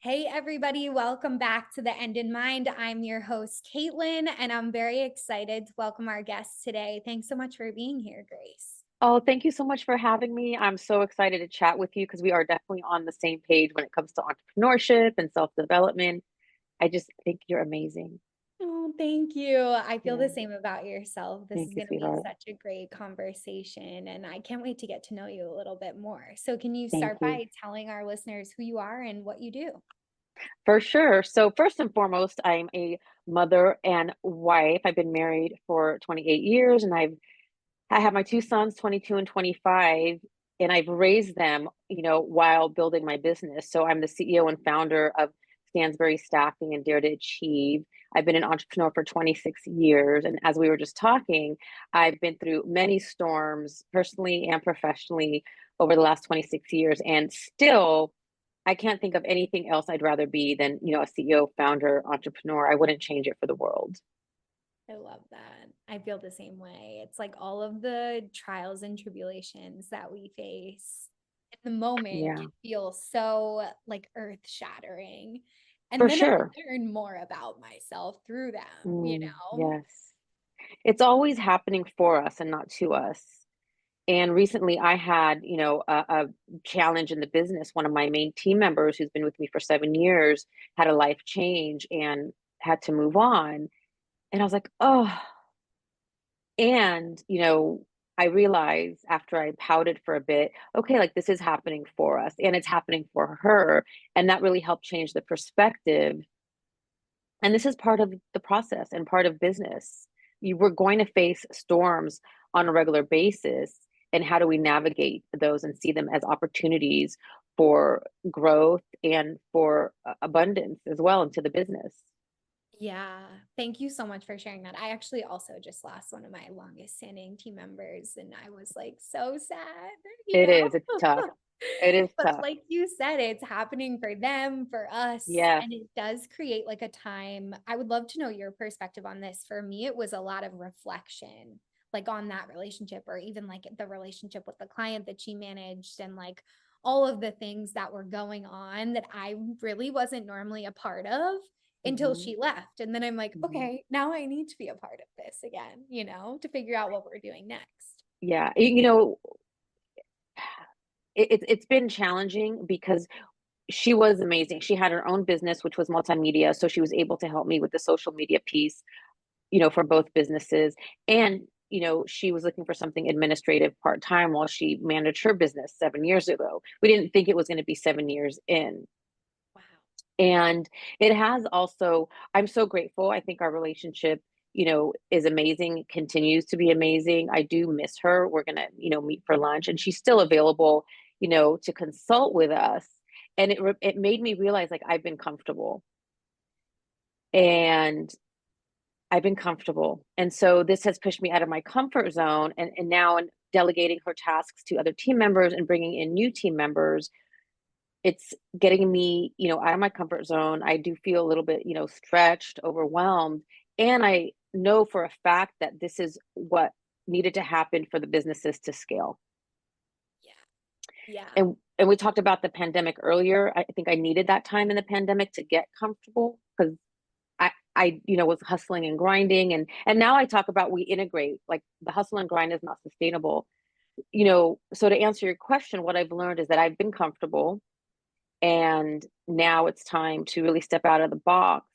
Hey, everybody, welcome back to The End in Mind. I'm your host, Caitlin, and I'm very excited to welcome our guest today. Thanks so much for being here, Grace. Oh, thank you so much for having me. I'm so excited to chat with you because we are definitely on the same page when it comes to entrepreneurship and self-development. I just think you're amazing. Oh, thank you. I feel Yeah. the same about yourself. This Thank is you, going to be sweetheart. such a great conversation, and I can't wait to get to know you a little bit more. So, can you Thank start you. by telling our listeners who you are and what you do? For sure. So first and foremost, I'm a mother and wife. I've been married for 28 years and I have my two sons, 22 and 25, and I've raised them, while building my business. So I'm the CEO and founder of Stansbury Staffing and Dare to Achieve. I've been an entrepreneur for 26 years. And as we were just talking, I've been through many storms personally and professionally over the last 26 years. And still, I can't think of anything else I'd rather be than, a CEO, founder, entrepreneur. I wouldn't change it for the world. I love that. I feel the same way. It's like all of the trials and tribulations that we face in the moment Yeah, can feel so like earth shattering. And for then I sure. learn more about myself through them, Yes. It's always happening for us and not to us. And recently I had, a challenge in the business. One of my main team members who's been with me for 7 years had a life change and had to move on. And I was like, oh, and, I realized after I pouted for a bit, okay, like this is happening for us and it's happening for her. And that really helped change the perspective. And this is part of the process and part of business. You were going to face storms on a regular basis. And how do we navigate those and see them as opportunities for growth and for abundance as well into the business? Yeah. Thank you so much for sharing that. I actually also just lost one of my longest standing team members and I was like so sad, you It know? is. It's tough. It is But tough. like you said, it's happening for them, for us, Yes. and it does create like a time. I would love to know your perspective on this. For me, it was a lot of reflection, like on that relationship, or even like the relationship with the client that she managed, and like all of the things that were going on that I really wasn't normally a part of until Hmm. she left. And then I'm like, Hmm. okay, now I need to be a part of this again, to figure out what we're doing next. Yeah. It's been challenging because she was amazing. She had her own business, which was multimedia. So she was able to help me with the social media piece, for both businesses. And, she was looking for something administrative part time while she managed her business 7 years ago. We didn't think it was going to be 7 years in. Wow. And it has also, I'm so grateful. I think our relationship, is amazing, continues to be amazing. I do miss her. We're going to, meet for lunch and she's still available, to consult with us. And it made me realize like and I've been comfortable. And so this has pushed me out of my comfort zone. And now in delegating her tasks to other team members and bringing in new team members, it's getting me, out of my comfort zone. I do feel a little bit, stretched, overwhelmed. And I know for a fact that this is what needed to happen for the businesses to scale. Yeah. Yeah. And we talked about the pandemic earlier. I think I needed that time in the pandemic to get comfortable because I was hustling and grinding and now I talk about we integrate like the hustle and grind is not sustainable. So to answer your question, what I've learned is that I've been comfortable and now it's time to really step out of the box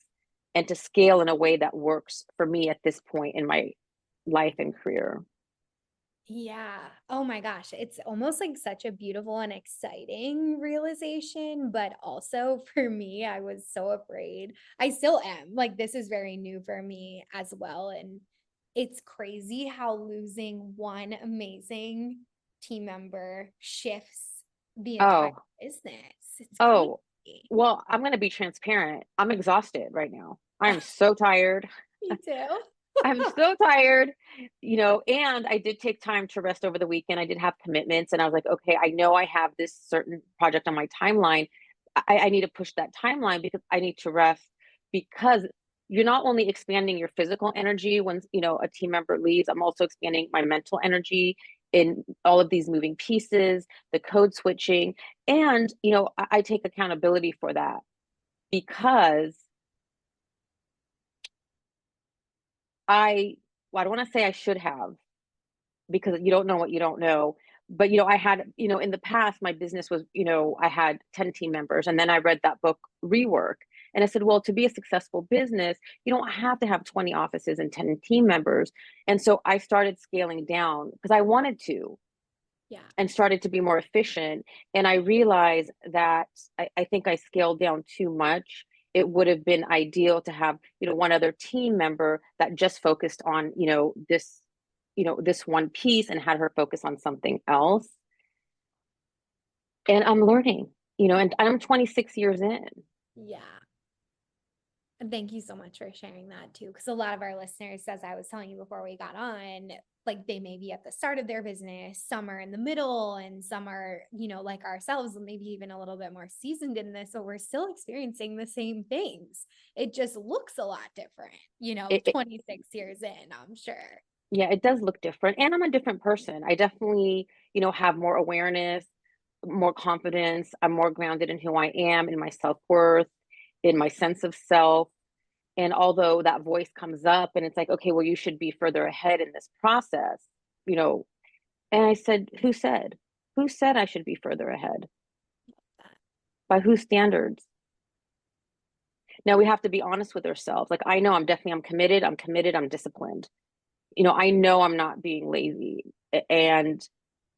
and to scale in a way that works for me at this point in my life and career. Yeah. Oh my gosh. It's almost like such a beautiful and exciting realization. But also for me, I was so afraid. I still am. Like, this is very new for me as well. And it's crazy how losing one amazing team member shifts the entire Oh, business. It's oh, crazy. well, I'm going to be transparent. I'm exhausted right now. I'm so tired. Me too. I'm so tired, and I did take time to rest over the weekend. I did have commitments, and I was like, okay, I know I have this certain project on my timeline. I need to push that timeline because I need to rest because you're not only expanding your physical energy when, a team member leaves, I'm also expanding my mental energy in all of these moving pieces, the code switching, and, I take accountability for that. because well, I don't want to say I should have, because you don't know what you don't know. But, I had, in the past, my business was, I had 10 team members. And then I read that book, Rework. And I said, well, to be a successful business, you don't have to have 20 offices and 10 team members. And so I started scaling down because I wanted to, Yeah. and started to be more efficient. And I realized that I think I scaled down too much. It would have been ideal to have, one other team member that just focused on, this one piece, and had her focus on something else. And I'm learning, and I'm 26 years in. Yeah. And thank you so much for sharing that too. Because a lot of our listeners, as I was telling you before we got on, like they may be at the start of their business, some are in the middle, and some are, like ourselves, maybe even a little bit more seasoned in this. So we're still experiencing the same things. It just looks a lot different, It, it, 26 years in, I'm sure. yeah, it does look different. And I'm a different person. I definitely, have more awareness, more confidence. I'm more grounded in who I am, in my self-worth, in my sense of self. And although that voice comes up and it's like, okay, well, you should be further ahead in this process, you know, and I said, who said? Who said I should be further ahead? By whose standards? Now we have to be honest with ourselves. Like, I know I'm committed, I'm disciplined. I know I'm not being lazy. And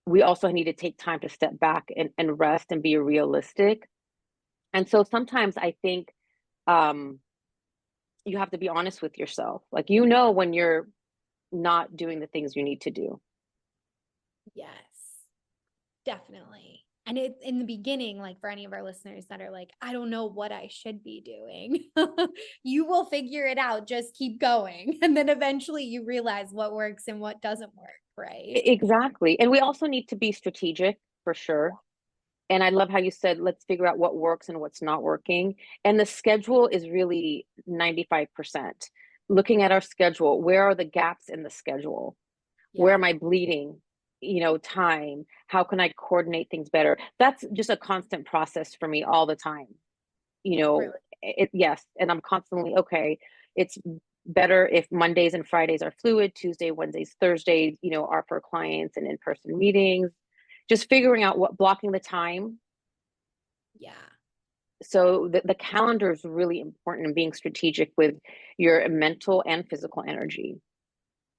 we also need to take time to step back and rest and be realistic. And so sometimes I think um, you have to be honest with yourself. Like, when you're not doing the things you need to do. Yes, definitely. And it's in the beginning, like for any of our listeners that are like, I don't know what I should be doing, you will figure it out. Just keep going. And then eventually you realize what works and what doesn't work, right? Exactly. And we also need to be strategic, for sure. And I love how you said, let's figure out what works and what's not working. And the schedule is really 95%. Looking at our schedule, where are the gaps in the schedule? Where Yeah. am I bleeding? Time. How can I coordinate things better? That's just a constant process for me all the time. Really. Yes. And I'm constantly, okay, it's better if Mondays and Fridays are fluid, Tuesday, Wednesdays, Thursdays, are for clients and in-person meetings. Just figuring out blocking the time. Yeah. So the calendar is really important, in being strategic with your mental and physical energy.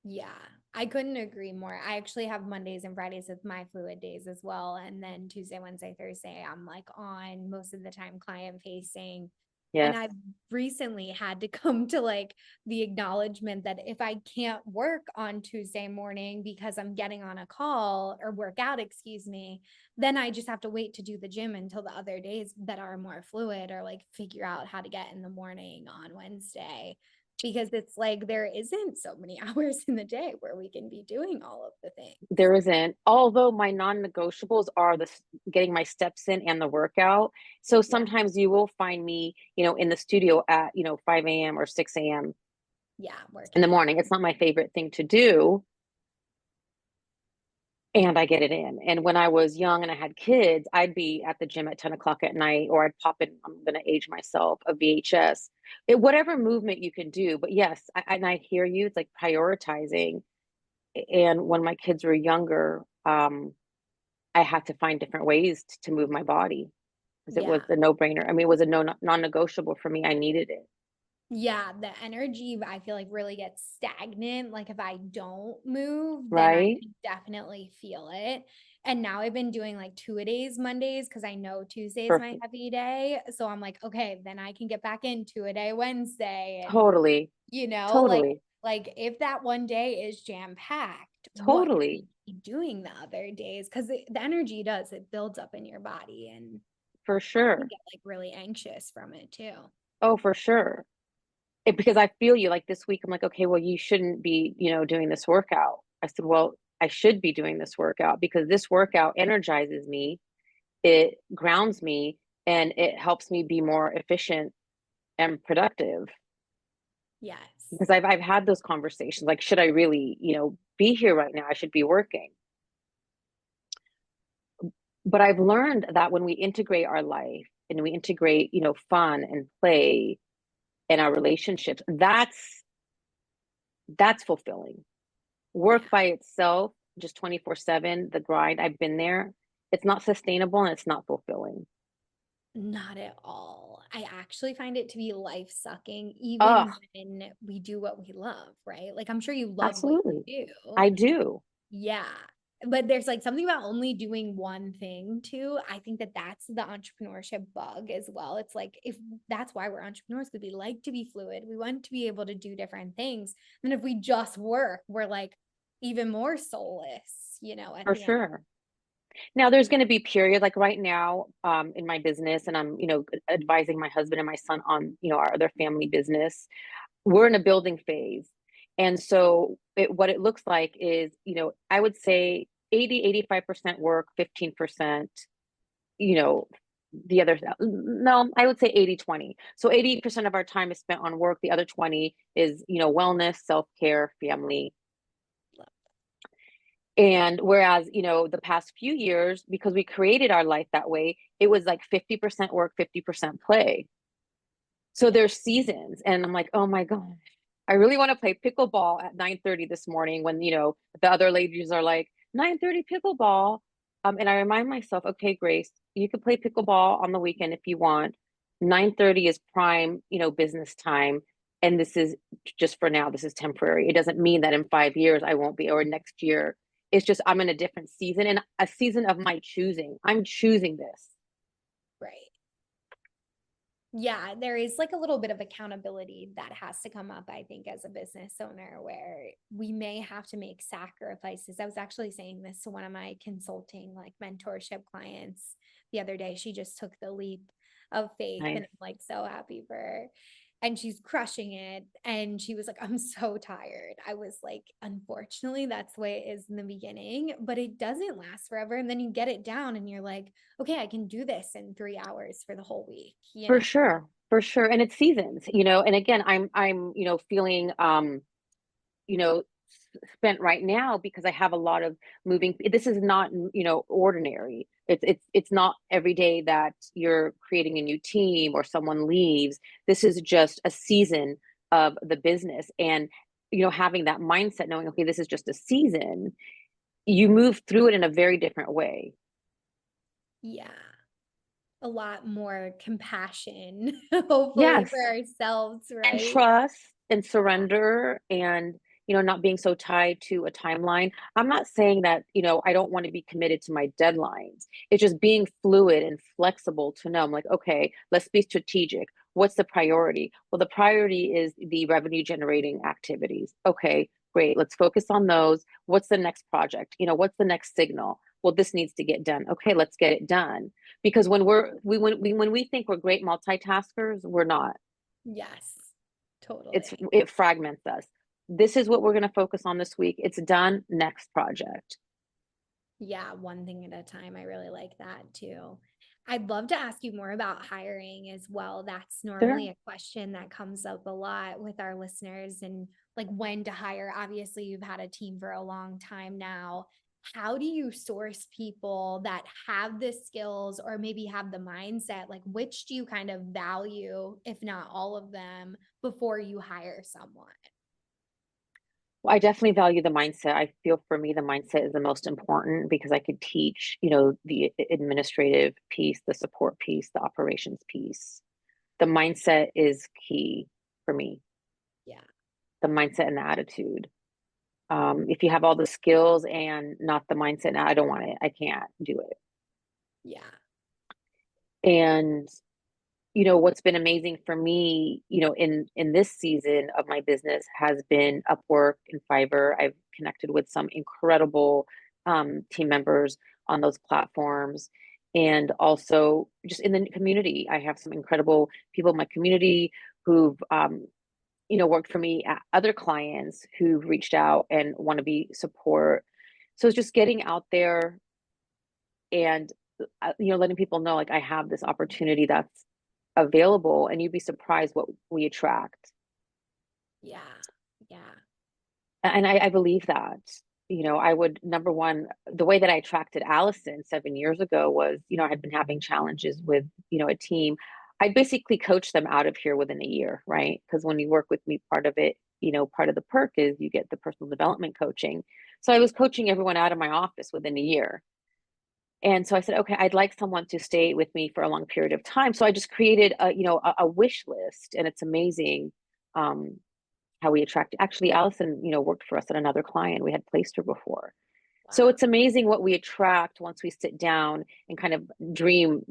Yeah. I couldn't agree more. I actually have Mondays and Fridays as my fluid days as well. And then Tuesday, Wednesday, Thursday, I'm like on most of the time client facing. And Yes. I've recently had to come to like the acknowledgement that if I can't work on Tuesday morning because I'm getting on a call or work out, excuse me, then I just have to wait to do the gym until the other days that are more fluid, or like figure out how to get in the morning on Wednesday, because it's like there isn't so many hours in the day where we can be doing all of the things. There isn't, although my non-negotiables are getting my steps in and the workout. So Yeah. sometimes you will find me, in the studio at, 5 a.m. or 6 a.m. Yeah. in the Working out. morning. It's not my favorite thing to do. And I get it in. And when I was young and I had kids, I'd be at the gym at 10 o'clock at night, or I'd pop in, I'm going to age myself, a VHS, whatever movement you can do. But yes, and I hear you, it's like prioritizing. And when my kids were younger, I had to find different ways to move my body, because it was Yeah. a no-brainer. I mean, it was a non-negotiable for me. I needed it. Yeah, the energy I feel like really gets stagnant. Like if I don't move, then I Right? can definitely feel it. And now I've been doing like two-a-days Mondays because I know Tuesday is my Perfect. heavy day. So I'm like, okay, then I can get back in two-a-day Wednesday. And Totally. like Totally. if that one day is jam-packed, what can you Totally. be doing the other days? Because the energy does, it builds up in your body, and For you can sure. get like really anxious from it too. Oh, for sure. Because I feel you, like this week, I'm like, okay, well, you shouldn't be, doing this workout. I said, well, I should be doing this workout because this workout energizes me, it grounds me, and it helps me be more efficient and productive. Yes. Because I've had those conversations, like, should I really, be here right now? I should be working. But I've learned that when we integrate our life, and we integrate, fun and play in our relationships, that's fulfilling. Yeah. Work by itself, just 24/7, the grind, I've been there. It's not sustainable and it's not fulfilling. Not at all. I actually find it to be life sucking, Oh, even when we do what we love, right? Like, I'm sure you love what absolutely. you do. I do. Yeah. But there's like something about only doing one thing too. I think that that's the entrepreneurship bug as well. It's like, if that's why we're entrepreneurs, because we like to be fluid, we want to be able to do different things. And if we just work, we're like even more soulless, at For the end. sure. Now there's going to be period like right now in my business, and I'm, advising my husband and my son on, our other family business. We're in a building phase. And so what it looks like is, I would say 80-85% work, 15%, you know, the other, no, I would say 80-20. So 80% of our time is spent on work. The other 20 is, wellness, self-care, family. And whereas, the past few years, because we created our life that way, it was like 50% work, 50% play. So Yeah. there's seasons, and I'm like, oh my gosh, I really want to play pickleball at 9:30 this morning when, the other ladies are like, 9:30 pickleball. And I remind myself, okay, Grace, you can play pickleball on the weekend if you want. 9:30 is prime, business time. And this is just for now, this is temporary. It doesn't mean that in 5 years I won't be, or next year. It's just I'm in a different season, and a season of my choosing. I'm choosing this. Right. Yeah, there is like a little bit of accountability that has to come up, I think, as a business owner, where we may have to make sacrifices. I was actually saying this to one of my consulting, like mentorship clients the other day. She just took the leap of faith, and Nice. I'm like so happy for her. And she's crushing it. And she was like, I'm so tired. I was like, unfortunately, that's the way it is in the beginning, but it doesn't last forever. And then you get it down and you're like, okay, I can do this in 3 hours for the whole week, For sure, for sure. And it's seasons, and again, I'm, feeling you know, spent right now because I have a lot of moving. This is not, ordinary. It's not every day that you're creating a new team or someone leaves. This is just a season of the business. And, having that mindset, knowing, okay, this is just a season, you move through it in a very different way. Yeah, a lot more compassion, hopefully, Yes. for ourselves, And right? trust and Yeah. surrender, and not being so tied to a timeline. I'm not saying that, I don't want to be committed to my deadlines. It's just being fluid and flexible to know, I'm like, okay, let's be strategic. What's the priority? Well, the priority is the revenue generating activities. Okay, great, let's focus on those. What's the next project? What's the next signal? Well, this needs to get done. Okay, let's get it done. Because when we think we're great multitaskers, we're not. Yes, totally. It fragments us. This is what we're going to focus on this week. It's done. Next project. Yeah, one thing at a time. I really like that too. I'd love to ask you more about hiring as well. That's Sure. normally a question that comes up a lot with our listeners, and like when to hire. Obviously, you've had a team for a long time now. How do you source people that have the skills or maybe have the mindset? Like, which do you kind of value, if not all of them, before you hire someone? Well, I definitely value the mindset. I feel for me, the mindset is the most important because I could teach, the administrative piece, the support piece, the operations piece. The mindset is key for me, Yeah. the mindset and the attitude. If you have all the skills and not the mindset, I don't want it. I can't do it. Yeah. And what's been amazing for me, in this season of my business has been Upwork and Fiverr. I've connected with some incredible team members on those platforms, and also just in the community. I have some incredible people in my community who've worked for me at other clients who've reached out and want to be support. So it's just getting out there and letting people know, like, I have this opportunity that's available, and you'd be surprised what we attract. Yeah. Yeah. And I believe that. I would, number one, the way that I attracted Allison 7 years ago was, I had been having challenges with, a team. I basically coached them out of here within a year, right? Because when you work with me, part of it, part of the perk is you get the personal development coaching. So I was coaching everyone out of my office within a year. And so I said, okay, I'd like someone to stay with me for a long period of time. So I just created a wish list, and it's amazing. Um, how we attract. Actually, Allison, worked for us at another client. We had placed her before. So Wow. it's amazing what we attract once we sit down and kind of dream,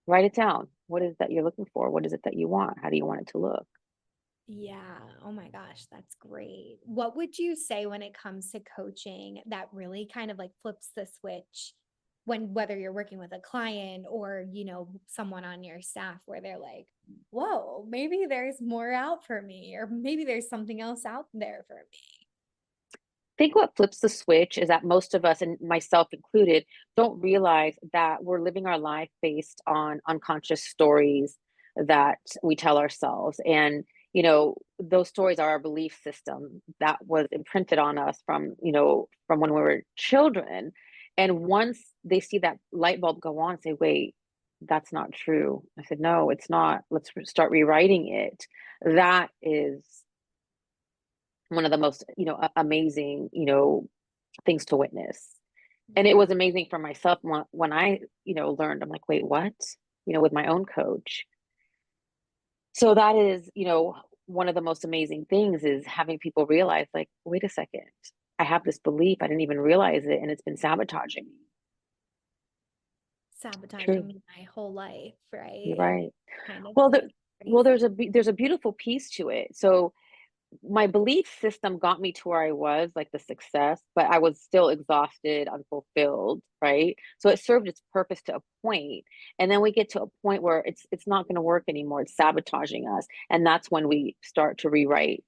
write it down. What is it that you're looking for? What is it that you want? How do you want it to look? Yeah. Oh my gosh, that's great. What would you say when it comes to coaching that really kind of like flips the switch when whether you're working with a client or, someone on your staff where they're like, "Whoa, maybe there's more out for me or maybe there's something else out there for me." I think what flips the switch is that most of us, and myself included, don't realize that we're living our life based on unconscious stories that we tell ourselves. And, those stories are our belief system that was imprinted on us from when we were children. And once they see that light bulb go on, say, wait, that's not true. I said, no, it's not. Let's start rewriting it. That is one of the most amazing things to witness. And it Yeah. was amazing for myself when I learned. I'm like, wait, what? With my own coach. So that is one of the most amazing things is having people realize, like, wait a second, I have this belief, I didn't even realize it, and it's been sabotaging me. Sabotaging True. me my whole life, You're right? And right. kind of well there, feels well crazy. there's a beautiful piece to it. So my belief system got me to where I was, like the success, but I was still exhausted, unfulfilled, right? So it served its purpose to a point, and then we get to a point where it's not going to work anymore. It's sabotaging us, and that's when we start to rewrite,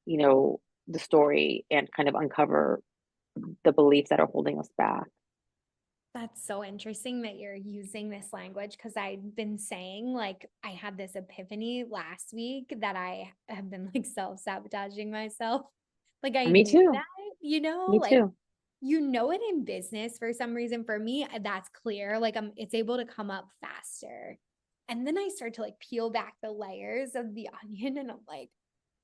you know, the story and kind of uncover the beliefs that are holding us back. That's so interesting that you're using this language because I've been saying, like, I had this epiphany last week that I have been like self-sabotaging myself. Like, I Me knew too. that, Me like, too. it in business for some reason. For me, that's clear. Like, it's able to come up faster. And then I start to like peel back the layers of the onion and I'm like,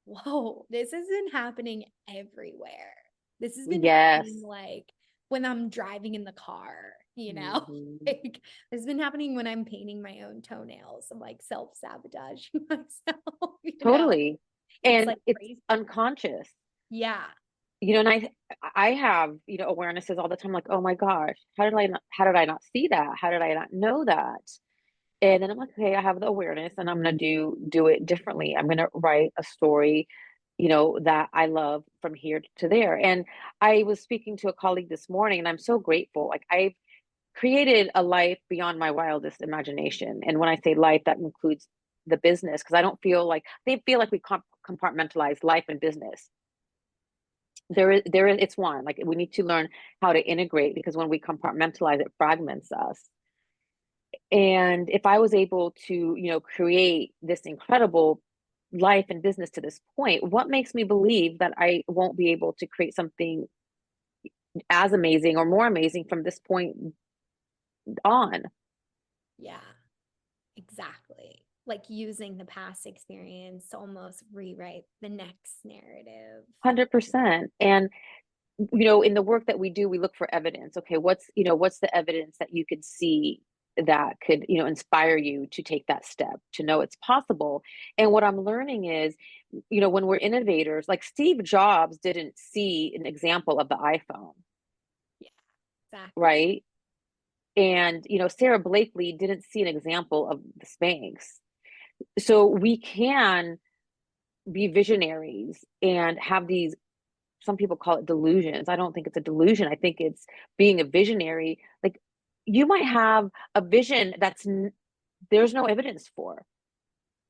whoa, this has been happening everywhere. This has been happening Yes. like when I'm driving in the car, Mhm. like this has been happening when I'm painting my own toenails. I'm like self-sabotaging myself. Totally. It's And like it's crazy. unconscious. Yeah. And I have, awarenesses all the time, like, oh my gosh, how did I not see that? How did I not know that? And then I'm like, okay, I have the awareness and I'm gonna do it differently. I'm gonna write a story, that I love from here to there. And I was speaking to a colleague this morning and I'm so grateful. Like I've created a life beyond my wildest imagination. And when I say life, that includes the business, because I don't feel like they feel like we compartmentalize life and business. There is it's one. Like we need to learn how to integrate, because when we compartmentalize, it fragments us. And if I was able to create this incredible life and business to this point, what makes me believe that I won't be able to create something as amazing or more amazing from this point on? Yeah. Exactly. Like using the past experience to almost rewrite the next narrative. 100%. And in the work that we do, we look for evidence. Okay, what's the evidence that you could see that could, inspire you to take that step, to know it's possible? And what I'm learning is, when we're innovators, like Steve Jobs didn't see an example of the iPhone, Yeah, exactly. right? And, Sarah Blakely didn't see an example of the Spanx. So we can be visionaries and have these, some people call it delusions. I don't think it's a delusion. I think it's being a visionary. Like you might have a vision there's no evidence for,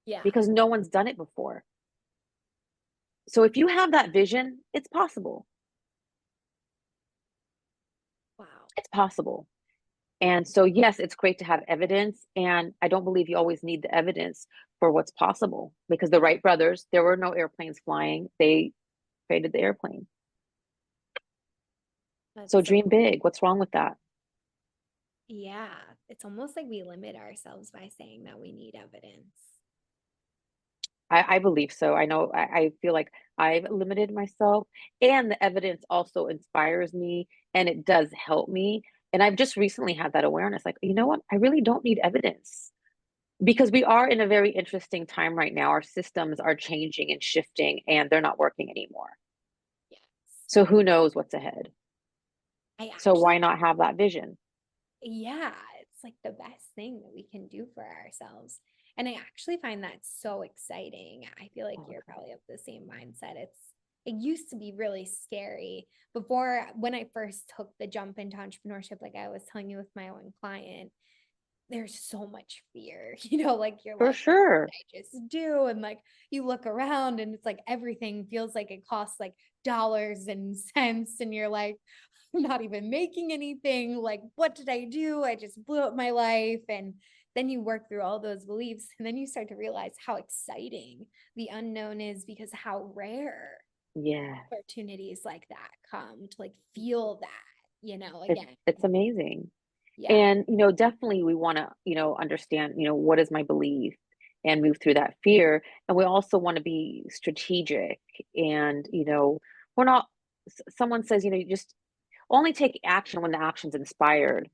Yeah. because no one's done it before. So if you have that vision, it's possible. Wow. It's possible. And so, yes, it's great to have evidence. And I don't believe you always need the evidence for what's possible, because the Wright brothers, there were no airplanes flying. They created the airplane. So That's so, dream big. What's wrong with that? yeah. It's almost like we limit ourselves by saying that we need evidence. I believe so. I know I feel like I've limited myself, and the evidence also inspires me and it does help me. And I've just recently had that awareness like, you know what? I really don't need evidence because we are in a very interesting time right now. Our systems are changing and shifting and they're not working anymore. Yes. So who knows what's ahead? I So actually, why not have that vision? yeah, it's like the best thing that we can do for ourselves. And I actually find that so exciting. I feel like Oh, you're probably of the same mindset. It used to be really scary before when I first took the jump into entrepreneurship, like I was telling you with my own client, there's so much fear, like you're for like, what sure. did I just do? And like you look around and it's like everything feels like it costs like dollars and cents. And you're like, I'm not even making anything. Like, what did I do? I just blew up my life. And then you work through all those beliefs and then you start to realize how exciting the unknown is because how rare Yeah. opportunities like that come to like feel that, It's again. it's amazing. Yeah. And, definitely we want to, understand, what is my belief and move through that fear. And we also want to be strategic and, we're not, someone says, you just only take action when the action's inspired.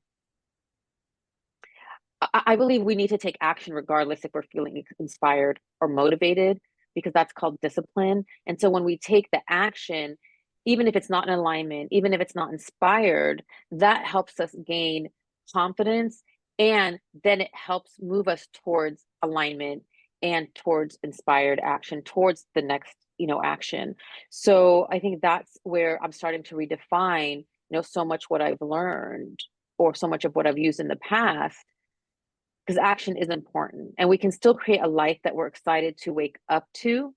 I believe we need to take action regardless if we're feeling inspired or motivated, because that's called discipline. And so when we take the action, even if it's not in alignment, even if it's not inspired, that helps us gain confidence. And then it helps move us towards alignment and towards inspired action, towards the next, action. So I think that's where I'm starting to redefine, so much what I've learned or so much of what I've used in the past, because action is important and we can still create a life that we're excited to wake up to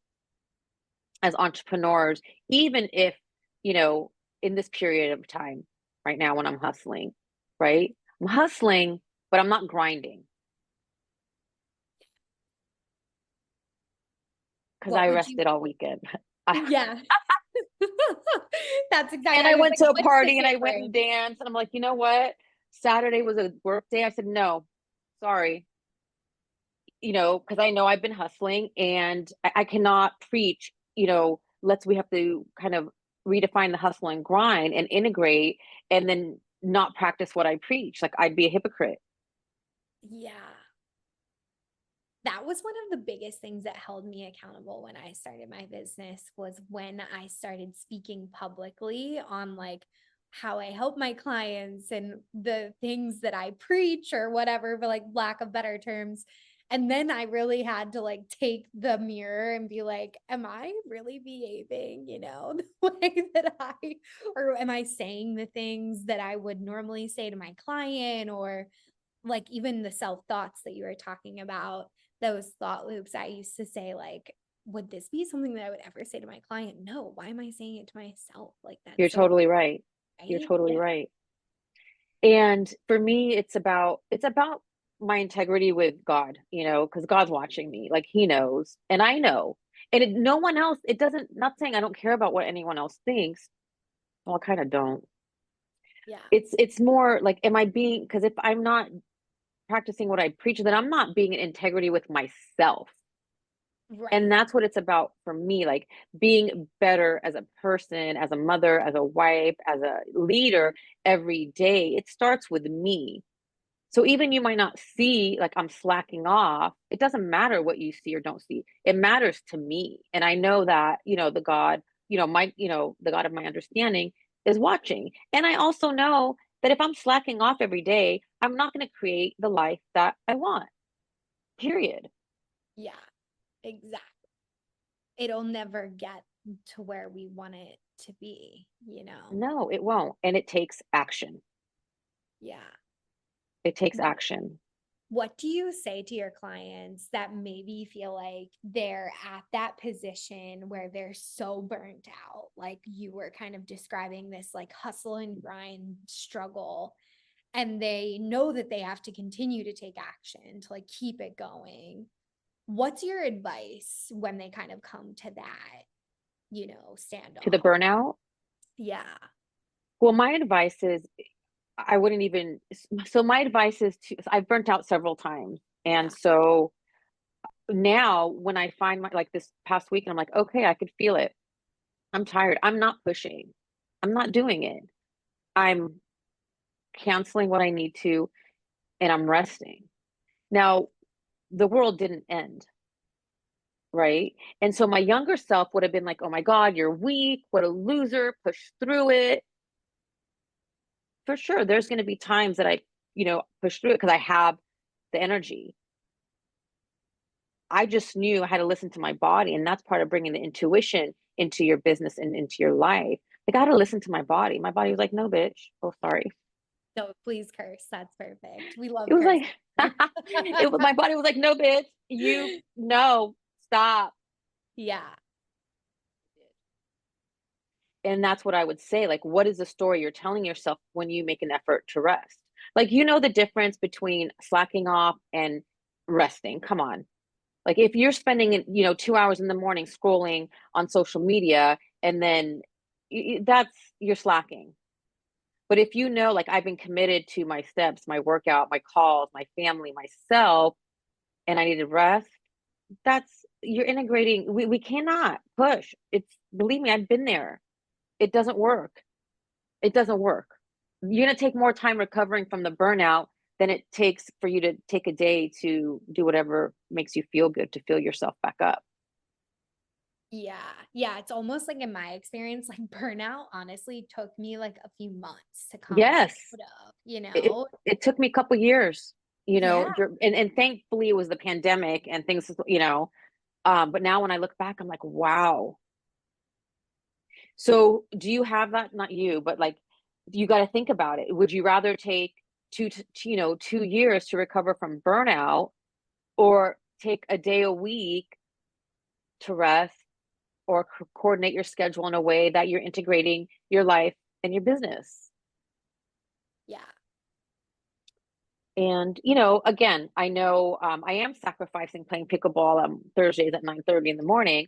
as entrepreneurs, even if, you know, in this period of time right now when I'm hustling, right? I'm hustling, but I'm not grinding because What I would you rested all weekend. I, Yeah. That's exactly and I I was went like, to a what's the party and I went and difference? danced and I'm like, you know what? Saturday was a work day. I said, no, sorry, because I know I've been hustling and I cannot preach, we have to kind of redefine the hustle and grind and integrate and then not practice what I preach. Like I'd be a hypocrite. Yeah. That was one of the biggest things that held me accountable when I started my business was when I started speaking publicly on like how I help my clients and the things that I preach or whatever, for like lack of better terms. And then I really had to like take the mirror and be like, am I really behaving, the way that or am I saying the things that I would normally say to my client, or like even the self thoughts that you were talking about, those thought loops. I used to say, like, would this be something that I would ever say to my client? No. Why am I saying it to myself? Like, You're that's so, totally right. You're right. totally Yeah. right. And for me, it's about my integrity with God, because God's watching me. Like he knows and I know. And no one else, it doesn't, not saying I don't care about what anyone else thinks. Well, I kind of don't. Yeah. It's more like, am I being, because if I'm not practicing what I preach, then I'm not being in integrity with myself. And Right. that's what it's about for me, like being better as a person, as a mother, as a wife, as a leader every day. It starts with me. So even you might not see like I'm slacking off. It doesn't matter what you see or don't see. It matters to me. And I know that, the God, the God of my understanding is watching. And I also know that if I'm slacking off every day, I'm not going to create the life that I want. Period. Yeah. Exactly. It'll never get to where we want it to be. No, it won't. And it takes action. Yeah. It takes What action. what do you say to your clients that maybe feel like they're at that position where they're so burnt out, like you were kind of describing this like hustle and grind struggle, and they know that they have to continue to take action to like keep it going? What's your advice when they kind of come to that, To the standoff? burnout, Yeah. Well, my advice is I wouldn't even, so my advice is to, I've burnt out several times. And Yeah. so now when I find my, like this past week, and I'm like, okay, I could feel it. I'm tired. I'm not pushing. I'm not doing it. I'm canceling what I need to, and I'm resting. Now, the world didn't end, right? And so my younger self would have been like, oh my God, you're weak. What a loser. Push through it. For sure, there's going to be times that I, push through it because I have the energy. I just knew I had to listen to my body. And that's part of bringing the intuition into your business and into your life. Like, I had to listen to my body. My body was like, no, bitch. Oh, sorry. No, please curse. That's perfect. We love It was curse. like, my body was like, no, bitch. No, stop. Yeah. And that's what I would say. Like, what is the story you're telling yourself when you make an effort to rest? Like, the difference between slacking off and resting. Come on. Like, if you're spending, 2 hours in the morning scrolling on social media, and then that's, you're slacking. But if like, I've been committed to my steps, my workout, my calls, my family, myself, and I need to rest, you're integrating. We cannot push. Believe me, I've been there. It doesn't work. It doesn't work. You're going to take more time recovering from the burnout than it takes for you to take a day to do whatever makes you feel good to fill yourself back up. Yeah. Yeah. It's almost like in my experience, like burnout honestly took me like a few months to come Yes, out of, you it know? it took me a couple years, Yeah. and thankfully it was the pandemic and things, but now when I look back, I'm like, wow. So do you have that? Not you, but like, you got to think about it. Would you rather take 2 years to recover from burnout, or take a day a week to rest, or coordinate your schedule in a way that you're integrating your life and your business? Yeah. And again, I know, I am sacrificing playing pickleball on Thursdays at 9:30 in the morning.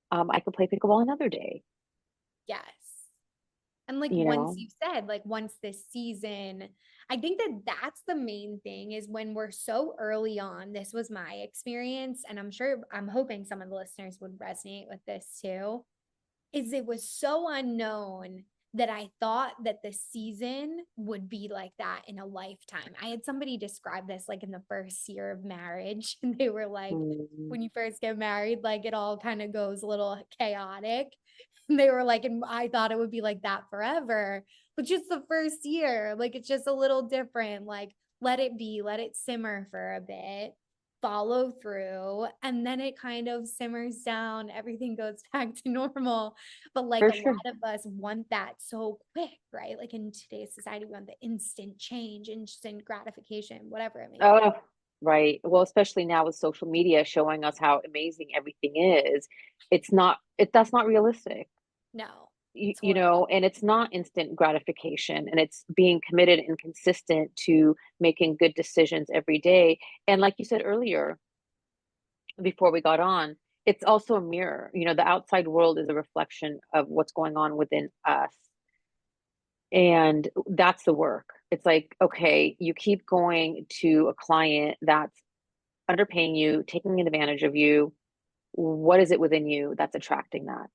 I could play pickleball another day. Yes. And like You once know, you said, like once this season, I think that that's the main thing is when we're so early on. This was my experience, and I'm hoping some of the listeners would resonate with this too. Is it was so unknown that I thought that the season would be like that in a lifetime. I had somebody describe this like in the first year of marriage, and they were like, mm, when you first get married, like it all kind of goes a little chaotic. And they were like, and I thought it would be like that forever, but just the first year, like it's just a little different. Like, let it be, let it simmer for a bit, follow through, and then it kind of simmers down, everything goes back to normal. But like for a lot sure. of us want that so quick, right? Like in today's society, we want the instant change, instant gratification, whatever it may be. Oh, right. Well, especially now with social media showing us how amazing everything is, that's not realistic. No, it's horrible. And it's not instant gratification, and it's being committed and consistent to making good decisions every day. And like you said earlier, before we got on, it's also a mirror. The outside world is a reflection of what's going on within us. And that's the work. It's like, okay, you keep going to a client that's underpaying you, taking advantage of you. What is it within you that's attracting that?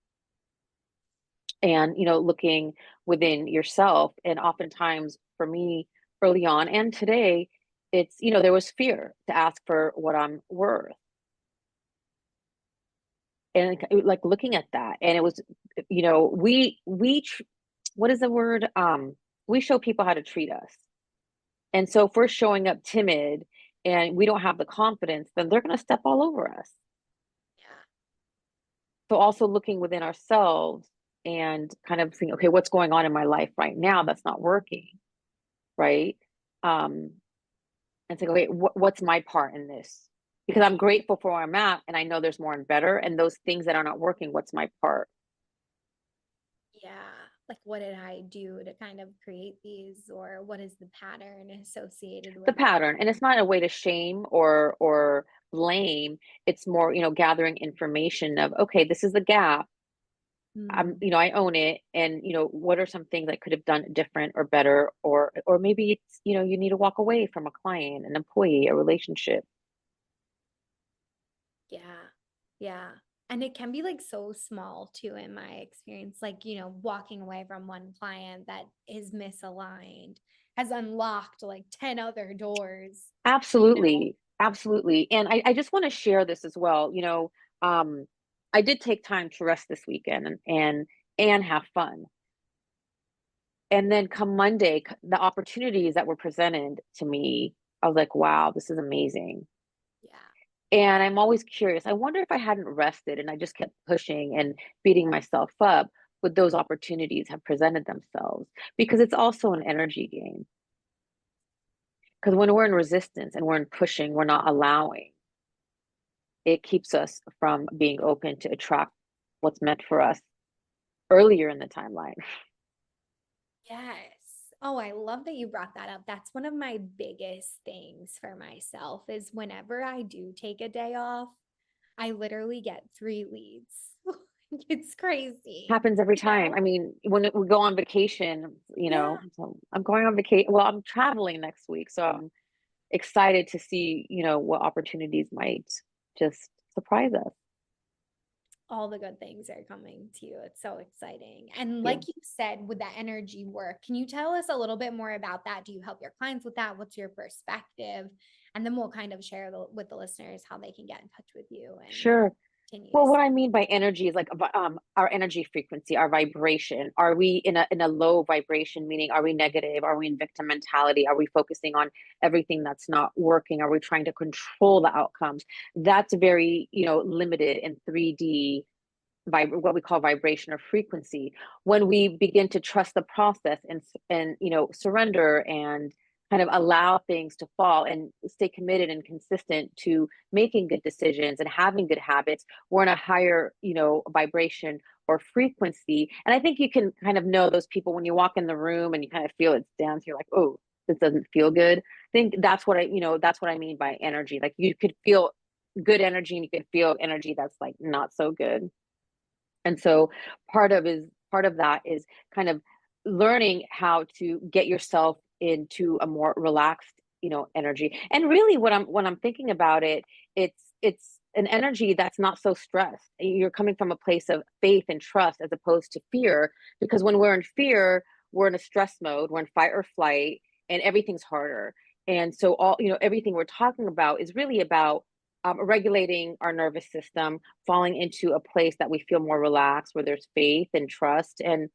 And, looking within yourself. And oftentimes for me, early on and today, it's, there was fear to ask for what I'm worth. And like looking at that, and it was, what is the word? We show people how to treat us. And so if we're showing up timid and we don't have the confidence, then they're going to step all over us. Yeah. So also looking within ourselves and kind of saying, okay, what's going on in my life right now that's not working, right? Um, and saying, okay, what's my part in this? Because I'm grateful for where I'm at, and I know there's more and better. And those things that are not working, what's my part? Yeah. Like, what did I do to kind of create these, or what is the pattern associated The with it? pattern, and it's not a way to shame or blame. It's more, gathering information of, okay, this is the gap. Mm. I own it. And, what are some things I could have done different or better, or maybe it's, you need to walk away from a client, an employee, a relationship. Yeah. Yeah. And it can be like so small too, in my experience. Like, walking away from one client that is misaligned has unlocked like 10 other doors, you know? Absolutely. Absolutely. And I just want to share this as well. Um, I did take time to rest this weekend and have fun. And then come Monday, the opportunities that were presented to me, I was like, wow, this is amazing. Yeah. And I'm always curious. I wonder if I hadn't rested and I just kept pushing and beating myself up, would those opportunities have presented themselves? Because it's also an energy game. Because when we're in resistance and we're in pushing, we're not allowing, it keeps us from being open to attract what's meant for us earlier in the timeline. Yes. Oh, I love that you brought that up. That's one of my biggest things for myself is whenever I do take a day off, I literally get 3 leads. It's crazy, Happens every you time. know? I mean, when we go on vacation, Yeah. so I'm going on vacation. Well, I'm traveling next week, so I'm excited to see, what opportunities might just surprise us. All the good things are coming to you. It's so exciting. And Yeah. like you said, with that energy work, can you tell us a little bit more about that? Do you help your clients with that? What's your perspective? And then we'll kind of share with the listeners how they can get in touch with you and Sure. continue Well, to. what I mean by energy is like our energy frequency, our vibration. Are we in a low vibration, meaning are we negative? Are we in victim mentality? Are we focusing on everything that's not working? Are we trying to control the outcomes? That's very, limited in 3D what we call vibration or frequency. When we begin to trust the process and surrender and kind of allow things to fall and stay committed and consistent to making good decisions and having good habits, we're in a higher vibration or frequency. And I think you can kind of know those people when you walk in the room and you kind of feel it's down, so you're like, oh, this doesn't feel good. I think that's what I mean by energy. Like you could feel good energy and you could feel energy that's like not so good. And so part of that is kind of learning how to get yourself into a more relaxed, energy. And really when I'm thinking about it, it's an energy that's not so stressed. You're coming from a place of faith and trust as opposed to fear, because when we're in fear, we're in a stress mode, we're in fight or flight, and everything's harder. And so everything we're talking about is really about regulating our nervous system, falling into a place that we feel more relaxed, where there's faith and trust. And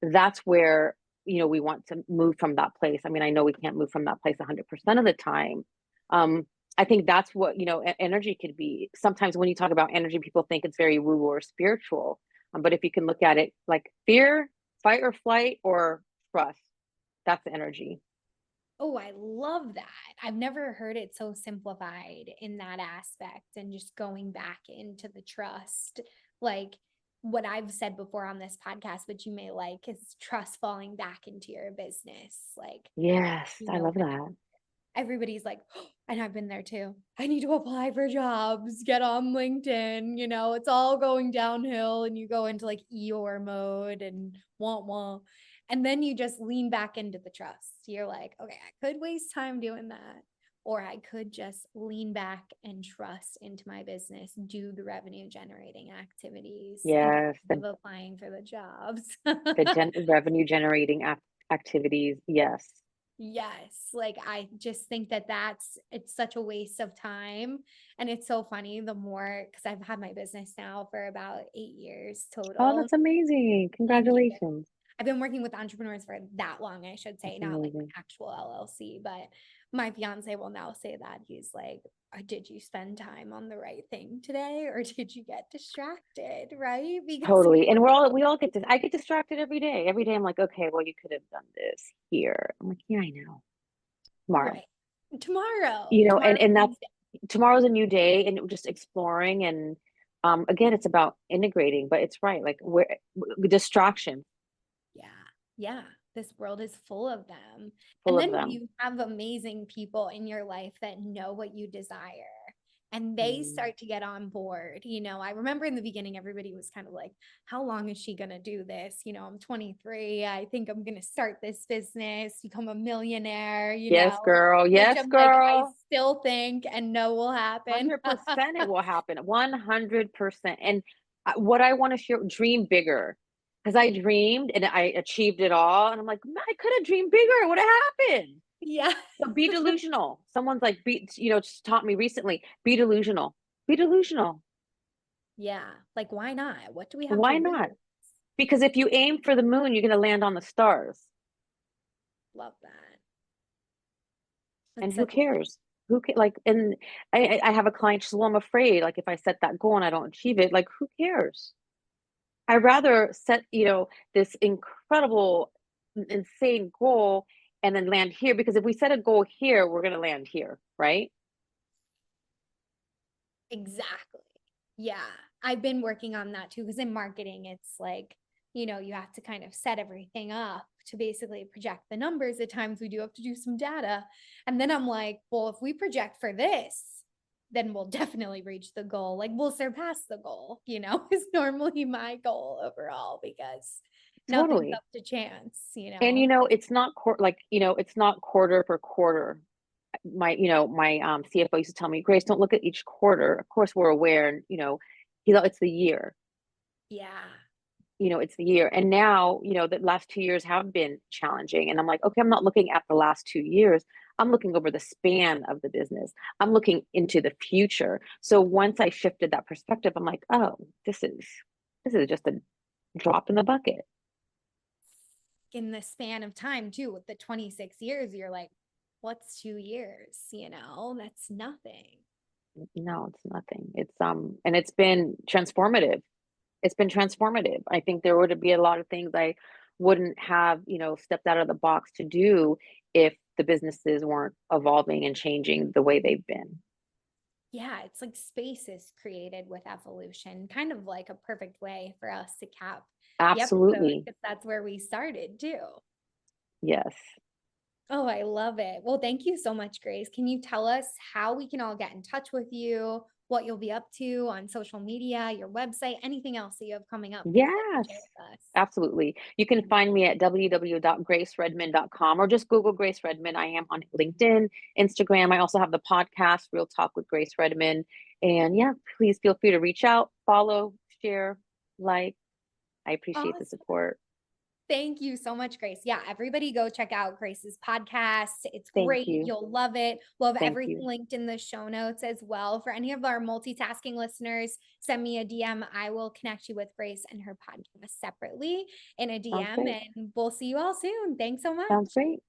that's where, we want to move from that place. I mean, I know we can't move from that place 100% of the time. Um, I think that's what, energy could be. Sometimes when you talk about energy, people think it's very woo woo or spiritual. But if you can look at it like fear, fight or flight, or trust, that's energy. Oh, I love that. I've never heard it so simplified in that aspect and just going back into the trust. Like what I've said before on this podcast, which you may like, is trust falling back into your business. Like, Yes, you I know, love that. everybody's like, oh, and I've been there too. I need to apply for jobs, get on LinkedIn, it's all going downhill and you go into like Eeyore mode and want want. And then you just lean back into the trust. You're like, okay, I could waste time doing that. Or I could just lean back and trust into my business, do the revenue generating activities instead Yes, of applying for the jobs. the revenue generating activities. Yes. Yes, like I just think that it's such a waste of time. And it's so funny the more, because I've had my business now for about 8 years Oh, total. that's amazing. Thank you. Congratulations. I've been working with entrepreneurs for that long, I should say, That's not like an amazing. actual LLC, but my fiance will now say that he's like, did you spend time on the right thing today or did you get distracted? Right? Because Totally. And we all I get distracted every day. Every day I'm like, okay, well, you could have done this here. I'm like, yeah, I know. Tomorrow. right. Tomorrow And that's tomorrow's a new day and just exploring. And again, it's about integrating, but it's right. Like distraction, Yeah. Yeah. This world is full of them. full And of then them. you have amazing people in your life that know what you desire and they Mm. start to get on board. I remember in the beginning, everybody was kind of like, how long is she going to do this? I'm 23. I think I'm going to start this business, become a millionaire, Yes, girl. which Yes, I'm like, I girl. still think and know will happen. 100% it will happen. 100%. And what I want to share, dream bigger. Because I dreamed and I achieved it all. And I'm like, "Man, I could have dreamed bigger. What happened?" Yeah. So be delusional. Someone's like, just taught me recently, be delusional. Be delusional. Yeah. Like, why not? What do we have to Why lose? not? Because if you aim for the moon, you're going to land on the stars. Love that. And That's who such a cares? Who ca like, and I have a client, she's, "Well, I'm afraid, like, if I set that goal and I don't achieve it, like, who cares?" I rather set, this incredible, insane goal and then land here, because if we set a goal here, we're gonna land here, right? exactly. Yeah. I've been working on that too, because in marketing, it's like, you have to kind of set everything up to basically project the numbers. At times we do have to do some data. And then I'm like, well, if we project for this, then we'll definitely reach the goal. Like we'll surpass the goal, is normally my goal overall, because nothing's Totally. up to chance. And, it's not it's not quarter per quarter. My CFO used to tell me, "Grace, don't look at each quarter." Of course, we're aware, and, it's the year. Yeah. It's the year. And now, the last 2 years have been challenging. And I'm like, okay, I'm not looking at the last 2 years. I'm looking over the span of the business. I'm looking into the future. So once I shifted that perspective, I'm like, oh, this is just a drop in the bucket. In the span of time too, with the 26 years, you're like, what's 2 years? That's nothing. No, it's nothing. And it's been transformative. It's been transformative. I think there would be a lot of things I wouldn't have, stepped out of the box to do if the businesses weren't evolving and changing the way they've been. Yeah, it's like space is created with evolution, kind of like a perfect way for us to cap the episode, Absolutely. because that's where we started too. Yes. Oh, I love it. Well, thank you so much, Grace. Can you tell us how we can all get in touch with you, what you'll be up to on social media, your website, anything else that you have coming up that you'd like to Yes. share with us? Absolutely. You can find me at www.graceredman.com, or just Google Grace Redman. I am on LinkedIn, Instagram. I also have the podcast, Real Talk with Grace Redman. And yeah, please feel free to reach out, follow, share, like. I appreciate the Awesome. support. Thank you so much, Grace. Yeah, everybody go check out Grace's podcast. It's Thank great. you. You'll love it. We'll have Thank everything you. linked in the show notes as well. For any of our multitasking listeners, send me a DM. I will connect you with Grace and her podcast separately in a Sounds DM, great. and we'll see you all soon. Thanks so Sounds much. great.